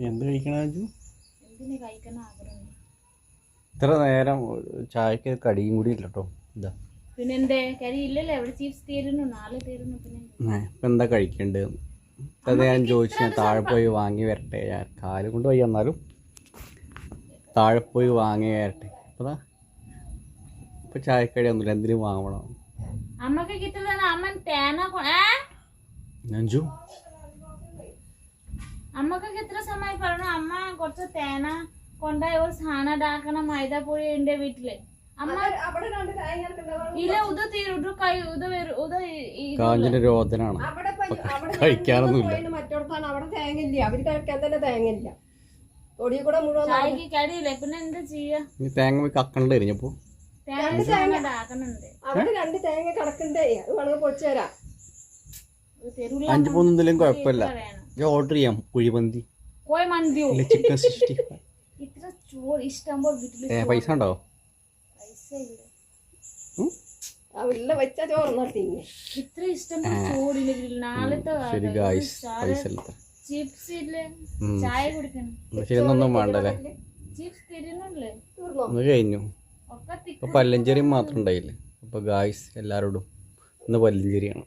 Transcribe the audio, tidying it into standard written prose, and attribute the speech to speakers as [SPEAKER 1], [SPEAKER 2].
[SPEAKER 1] എന്ത് കഴിക്കണ
[SPEAKER 2] എന്തിനു കഴിക്കണ ആഗ്രഹം?
[SPEAKER 1] ഇത്ര നേരം ചായക്ക് കടിയും കൂടി ഇല്ല കേട്ടോ. ഇതാ
[SPEAKER 2] പിന്നെന്തേ കരി ഇല്ലല്ലോ, എവിടെ ചീപ്സ് തീരുന്നു, 4 തീരുന്നു. പിന്നെ
[SPEAKER 1] ഇപ്പം എന്താ കഴിക്കേണ്ടത്? അത് ഞാൻ ചോദിച്ചു. ഞാൻ താഴെ പോയി വാങ്ങി വരട്ടെ. ഞാൻ കാല് കൊണ്ട് പോയി വന്നാലും താഴെ പോയി വാങ്ങി വരട്ടെ. അപ്പതാ ഇപ്പം ചായക്കടി ഒന്നുമില്ല. എന്തിനും വാങ്ങണം.
[SPEAKER 2] അമ്മക്ക് കിട്ടുന്നതാണ്. അമ്മൻ തേന
[SPEAKER 1] നഞ്ചു
[SPEAKER 2] അമ്മക്കൊക്കെ എത്ര സമയം പറഞ്ഞു? അമ്മ കുറച്ച് തേന കൊണ്ടുപോയി ഒരു സാധനം ഇതാക്കണം. മൈദാപ്പൊടി എന്റെ വീട്ടില് അമ്മ ഇല്ല. ഉദ തീരുട്ടു കൈ
[SPEAKER 1] കാഞ്ഞിന്റെ രോദനാണ്. കഴിക്കാനൊന്നുമില്ല.
[SPEAKER 3] മറ്റോടത്താണ് അവിടെ തേങ്ങയില്ല. അവര് കഴിക്കാൻ തന്നെ തേങ്ങയില്ല. തൊടി കൂടെ മുഴുവൻ
[SPEAKER 2] ചായക്ക് കടിയില്ലേ. പിന്നെ എന്താ ചെയ്യാ?
[SPEAKER 1] തേങ്ങ കക്കണ്ട് എരിഞ്ഞപ്പോ
[SPEAKER 3] അവിടെ 2 തേങ്ങ കിടക്കണ്ടേ. അത് വേണമെങ്കിൽ പൊളിച്ചു തരാം.
[SPEAKER 1] 5 പോകുന്നില്ലും കുഴപ്പമില്ല. ഓർഡർ ചെയ്യാം. കുഴിമന്തി, ചിക്കൻ 65.
[SPEAKER 2] ഇത്ര ചോറ് ഇഷ്ടംപോലെ വീട്ടില്
[SPEAKER 1] പൈസ ഉണ്ടോ?
[SPEAKER 3] അവരില്ല വെച്ച ചോറ് തിന്നെ.
[SPEAKER 2] ഇത്ര ഇഷ്ടംപോലെ ചോറില്ല വീട്ടിൽ. നാളത്തെ ചിപ്സ് ഇല്ലേ, ചായ കുടിക്കണം.
[SPEAKER 1] ശരിയൊന്നും വേണ്ടല്ലേ.
[SPEAKER 2] ചിപ്സ് തരുന്നില്ലേ?
[SPEAKER 1] ഒന്ന് കഴിഞ്ഞു. ഇപ്പൊ പല്ലഞ്ചേരി മാത്രം ഉണ്ടായില്ലേ. അപ്പൊ ഗായ്സ് എല്ലാരോടും ഇന്ന് പല്ലഞ്ചേരിയാണ്.